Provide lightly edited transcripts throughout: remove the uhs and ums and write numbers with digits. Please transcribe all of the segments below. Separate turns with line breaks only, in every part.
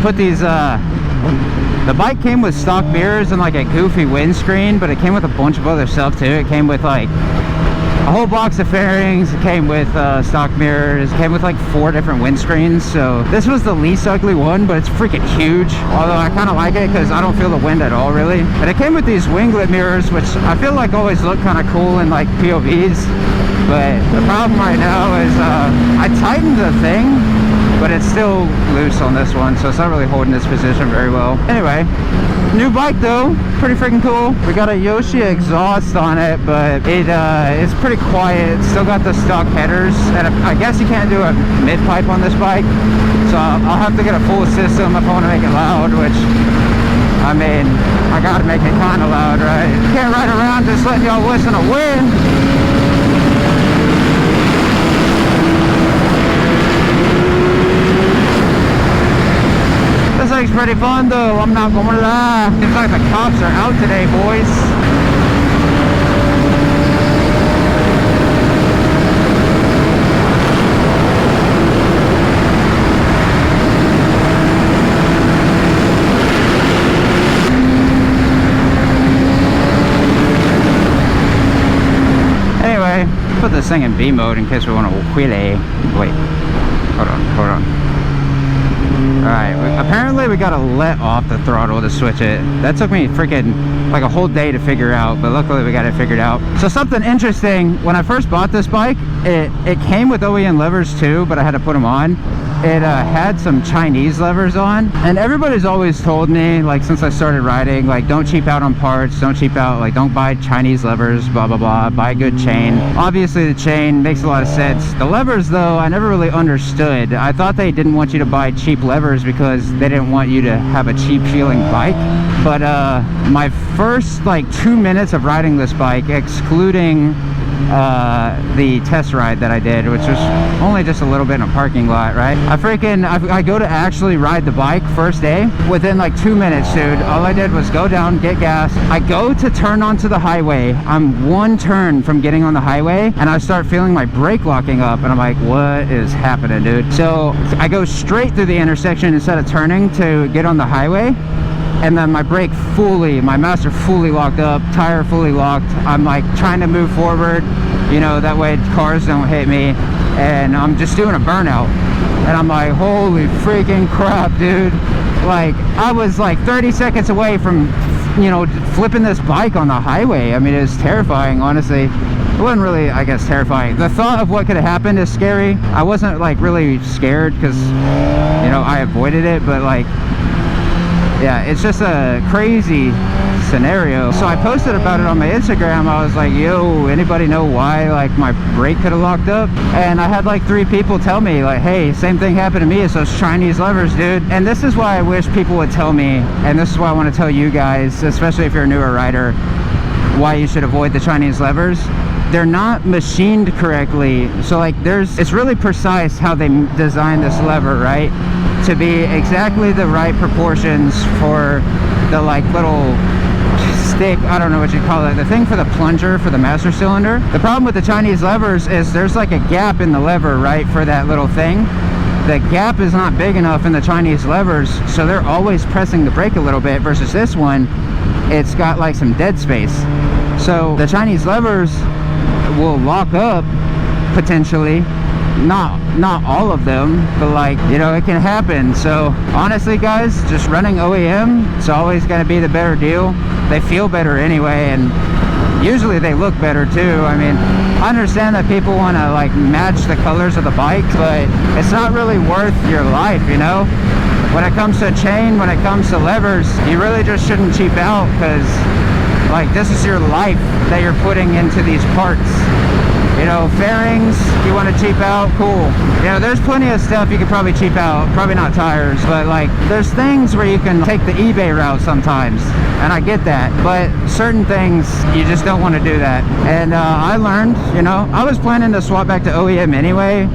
put these, the bike came with stock mirrors and like a goofy windscreen, but it came with a bunch of other stuff too. It came with like a whole box of fairings. It came with stock mirrors. It came with like 4 different windscreens. So this was the least ugly one, but it's freaking huge. Although I kind of like it because I don't feel the wind at all, really. And it came with these winglet mirrors, which I feel like always look kind of cool in like POVs. But the problem right now is I tightened the thing, but it's still loose on this one, so it's not really holding this position very well. Anyway, new bike though, pretty freaking cool. We got a Yoshi exhaust on it, but it's pretty quiet. It's still got the stock headers, and I guess you can't do a mid-pipe on this bike, so I'll have to get a full system if I want to make it loud, which, I mean, I gotta make it kind of loud, right? You can't ride around just letting y'all listen to wind. This thing's pretty fun though, I'm not gonna lie. Seems like the cops are out today, boys. Anyway, put this thing in B mode in case we want to wheelie. Wait, hold on. Alright, apparently we gotta let off the throttle to switch it. That took me freaking like a whole day to figure out, but luckily we got it figured out. So something interesting, when I first bought this bike, it came with OEM levers too, but I had to put them on. It had some Chinese levers on, and everybody's always told me, like, since I started riding, like, don't cheap out on parts, don't cheap out, like, don't buy Chinese levers, blah blah blah, buy a good chain. Obviously the chain makes a lot of sense. The levers though, I never really understood. I thought they didn't want you to buy cheap levers because they didn't want you to have a cheap feeling bike. But my first like 2 minutes of riding this bike, excluding the test ride that I did, which was only just a little bit in a parking lot, right? I go to actually ride the bike first day. Within like 2 minutes, dude, all I did was go down, get gas. I go to turn onto the highway. I'm one turn from getting on the highway, and I start feeling my brake locking up, and I'm like, what is happening, dude? So I go straight through the intersection instead of turning to get on the highway. And then my brake my master fully locked up, tire fully locked. I'm like trying to move forward, you know, that way cars don't hit me. And I'm just doing a burnout. And I'm like, holy freaking crap, dude. Like, I was like 30 seconds away from, you know, flipping this bike on the highway. I mean, it was terrifying, honestly. It wasn't really, I guess, terrifying. The thought of what could have happened is scary. I wasn't like really scared because, you know, I avoided it, but like, yeah, it's just a crazy scenario. So I posted about it on my Instagram. I was like, yo, anybody know why like my brake could have locked up? And I had like 3 people tell me like, hey, same thing happened to me. It's those Chinese levers, dude. And this is why I wish people would tell me, and this is why I want to tell you guys, especially if you're a newer rider, why you should avoid the Chinese levers. They're not machined correctly. So like it's really precise how they design this lever, right? To be exactly the right proportions for the like little stick, I don't know what you call it, the thing for the plunger for the master cylinder. The problem with the Chinese levers is there's like a gap in the lever, right, for that little thing. The gap is not big enough in the Chinese levers, so they're always pressing the brake a little bit, versus this one, it's got like some dead space. So the Chinese levers will lock up potentially, not all of them, but like, you know, it can happen. So honestly guys, just running OEM, it's always going to be the better deal. They feel better anyway, and usually they look better too. I mean, I understand that people want to like match the colors of the bike, but it's not really worth your life, you know. When it comes to chain, when it comes to levers, you really just shouldn't cheap out, because like this is your life that you're putting into these parts. You know, fairings, you want to cheap out, cool. You know, there's plenty of stuff you could probably cheap out, probably not tires, but like there's things where you can take the eBay route sometimes, and I get that, but certain things you just don't want to do that. And I learned, you know, I was planning to swap back to OEM anyway,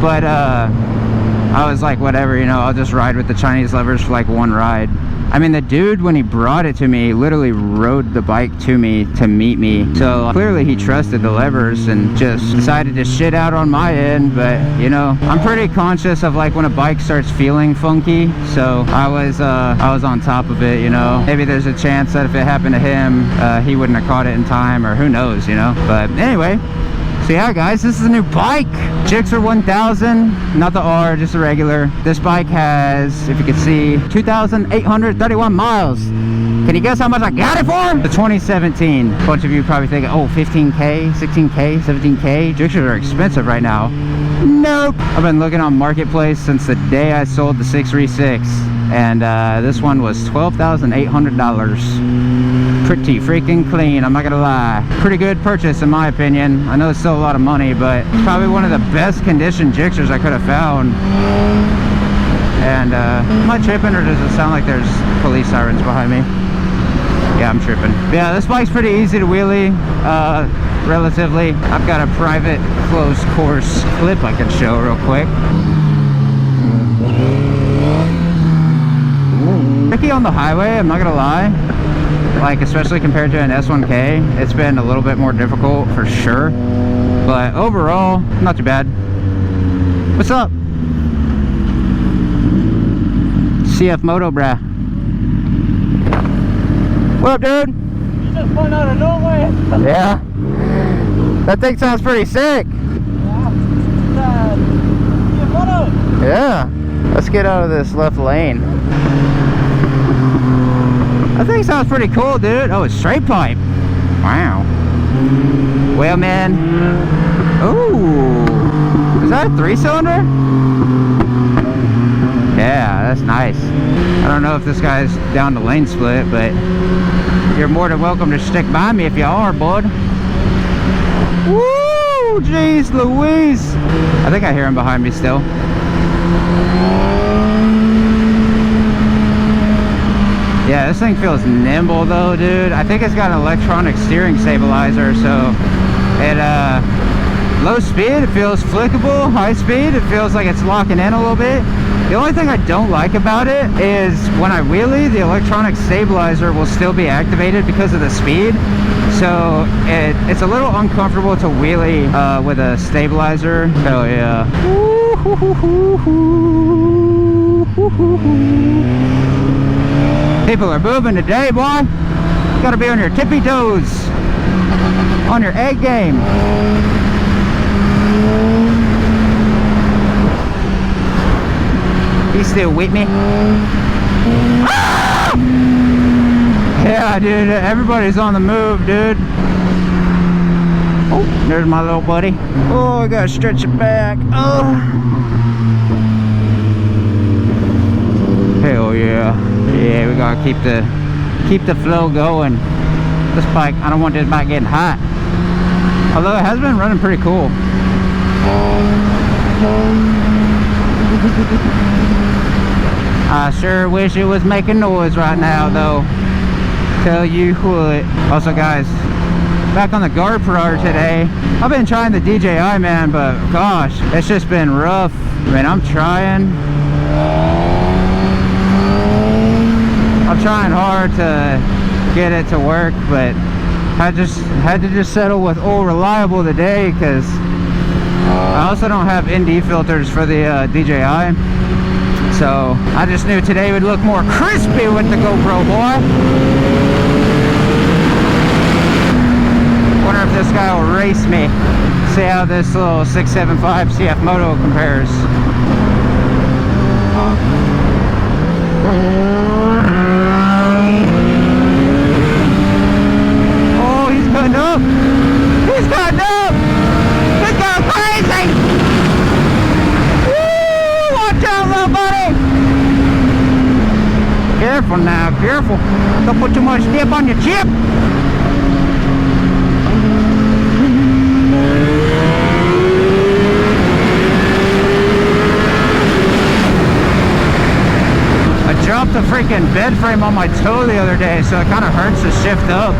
but I was like, whatever, you know, I'll just ride with the Chinese levers for like one ride. I mean, the dude, when he brought it to me, literally rode the bike to me to meet me. So clearly he trusted the levers and just decided to shit out on my end. But you know, I'm pretty conscious of like when a bike starts feeling funky. So I was on top of it, you know. Maybe there's a chance that if it happened to him, he wouldn't have caught it in time, or who knows, you know. But anyway, so yeah guys, this is a new bike, gsxr1000, not the R, just a regular. This bike has, if you can see, 2,831 miles. Can you guess how much I got it for? The 2017. A bunch of you probably thinking, oh, 15K, 16K, 17K. gsxrs are expensive right now. Nope. I've been looking on Marketplace since the day I sold the 636, and this one was $12,800. Pretty freaking clean, I'm not gonna lie. Pretty good purchase in my opinion. I know it's still a lot of money, but it's probably one of the best conditioned gsxrs I could have found. And am I tripping, or does it sound like there's police sirens behind me? Yeah, I'm tripping. Yeah, this bike's pretty easy to wheelie, relatively. I've got a private closed course clip I can show real quick. Tricky on the highway, I'm not gonna lie. Like, especially compared to an S1K, it's been a little bit more difficult for sure. But overall, not too bad. What's up? CF Moto, bruh. What up, dude?
You just went out of nowhere.
Yeah. That thing sounds pretty sick. Yeah. Let's get out of this left lane. That thing sounds pretty cool, dude. Oh, it's straight pipe. Wow. Well, man. Ooh. Is that a 3-cylinder? Yeah, that's nice. I don't know if this guy's down to lane split, but you're more than welcome to stick by me if you are, bud. Woo! Jeez Louise. I think I hear him behind me still. Yeah, this thing feels nimble though, dude. I think it's got an electronic steering stabilizer, so it low speed it feels flickable, high speed it feels like it's locking in a little bit. The only thing I don't like about it is when I wheelie, the electronic stabilizer will still be activated because of the speed. So it's a little uncomfortable to wheelie with a stabilizer. Hell yeah. People are moving today, boy. You gotta be on your tippy toes, on your egg game. He's still with me. Ah! Yeah, dude, everybody's on the move, dude. Oh, there's my little buddy. Oh, I gotta stretch it back. Oh. Hell yeah. Yeah, we gotta keep the flow going. This bike, I don't want this bike getting hot. Although it has been running pretty cool. I sure wish it was making noise right now though. Tell you what. Also guys, back on the GoPro today. I've been trying the DJI, man, but gosh, it's just been rough. I mean, I'm trying hard to get it to work, but I just had to settle with old reliable today because I also don't have ND filters for the DJI. So I just knew today would look more crispy with the GoPro, boy. Wonder if this guy will race me. See how this little 675 CF Moto compares. Oh, he's cutting up. He's cutting up. He's going crazy. Woo! Watch out, little buddy. Careful now, careful. Don't put too much dip on your chip. I dropped the freaking bed frame on my toe the other day, so it kind of hurts to shift up.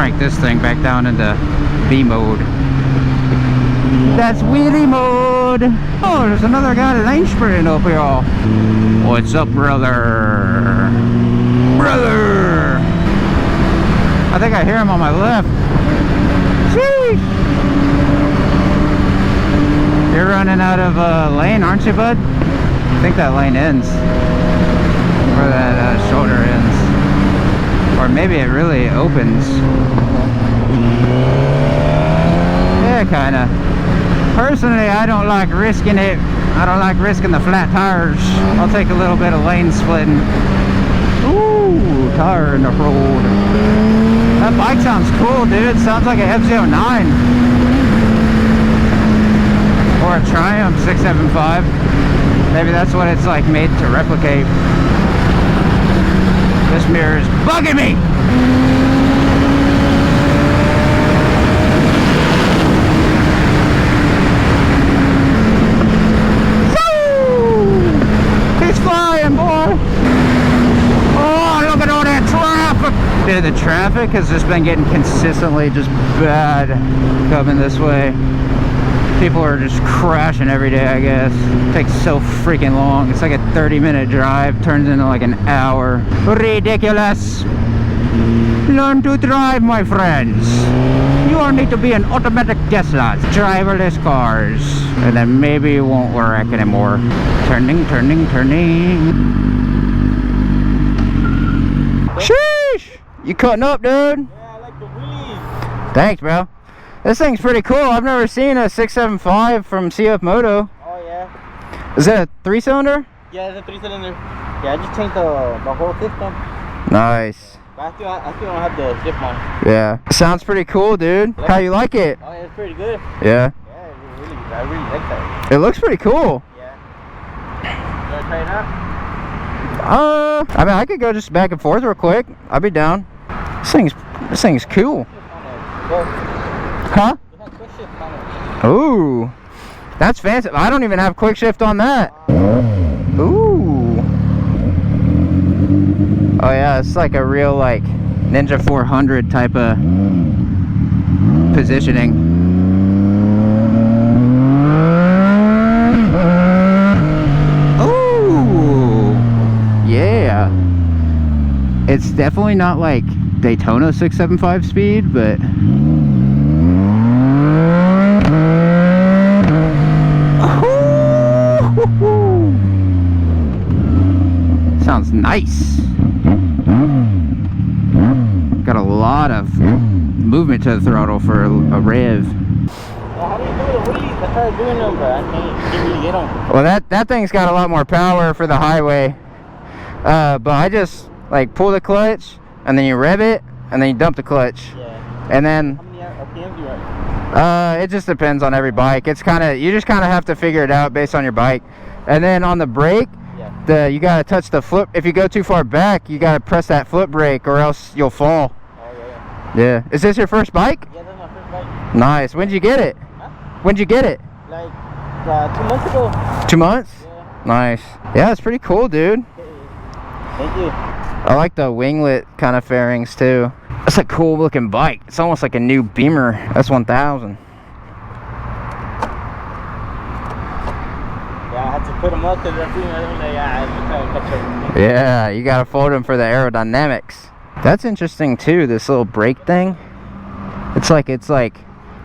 crank this thing back down into B mode. That's wheelie mode. Oh, there's another guy lane sprinting up here. What's up, brother? Brother! I think I hear him on my left. Sheesh! You're running out of lane, aren't you, bud? I think that lane ends. Where that shoulder ends. Or maybe it really opens. Yeah, kinda. Personally, I don't like risking it. I don't like risking the flat tires. I'll take a little bit of lane splitting. Ooh, tire in the road. That bike sounds cool, dude. Sounds like a F09. Or a Triumph 675. Maybe that's what it's like made to replicate. This mirror is bugging me! He's flying, boy! Oh, look at all that traffic! Dude, the traffic has just been getting consistently just bad coming this way. People are just crashing every day, I guess. It takes so freaking long. It's like a 30-minute drive, turns into like an hour. Ridiculous! Learn to drive, my friends. You all need to be an automatic Tesla, driverless cars. And then maybe it won't work anymore. Turning, turning, turning. Sheesh! You cutting up, dude?
Yeah, I like the wheelies.
Thanks, bro. This thing's pretty cool. I've never seen a 675 from CF Moto.
Oh, yeah.
Is that a 3-cylinder?
Yeah, it's a 3-cylinder. Yeah, I just changed the whole system.
Nice.
But I still don't have the shift on.
Yeah. Sounds pretty cool, dude. How you like it?
Oh, yeah, it's pretty good.
Yeah.
Yeah, I really like that.
It looks pretty cool.
Yeah. You wanna try it out?
I mean, I could go just back and forth real quick. I'll be down. This thing's cool. Huh?
It has quick shift on it.
Ooh. That's fancy. I don't even have quick shift on that. Ooh. Oh yeah, it's like a real like Ninja 400 type of positioning. Ooh. Yeah. It's definitely not like Daytona 675 speed, but sounds nice. Got a lot of movement to the throttle for a rev.
Yeah, how do you do the wheelies? I tried doing them, but I can't really get them.
Well, that thing's got a lot more power for the highway. But I just like pull the clutch, and then you rev it, and then you dump the clutch.
Yeah.
And then
How many RPMs you run?
it just depends on every bike. It's you just kind of have to figure it out based on your bike. And then on the brake, you gotta touch the flip. If you go too far back, you gotta press that foot brake, or else you'll fall.
Oh, yeah.
Yeah. Is this your first bike?
Yeah, that's my first bike.
Nice. When'd you get it?
Huh?
When'd you get it?
Like 2 months ago.
2 months?
Yeah.
Nice. Yeah, it's pretty cool, dude.
Thank you.
I like the winglet kind of fairings too. That's a cool looking bike. It's almost like a new Beamer S1000.
Yeah, I had to put them up because I
Yeah, you gotta fold them for the aerodynamics. That's interesting too, this little brake thing. It's like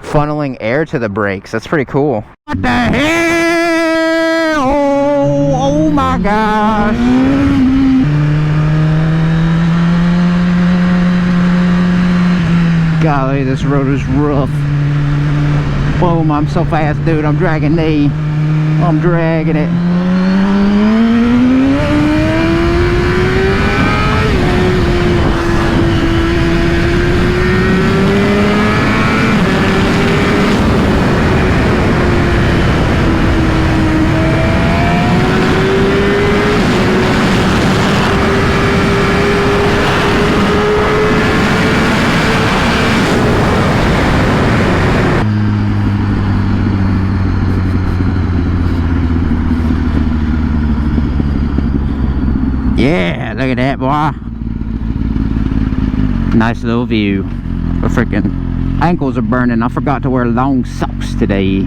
funneling air to the brakes. That's pretty cool. What the hell? Oh my gosh. Golly, this road is rough. Boom, I'm so fast, dude. I'm dragging knee. I'm dragging it. Yeah, look at that, boy. Nice little view. freaking ankles are burning. I forgot to wear long socks today.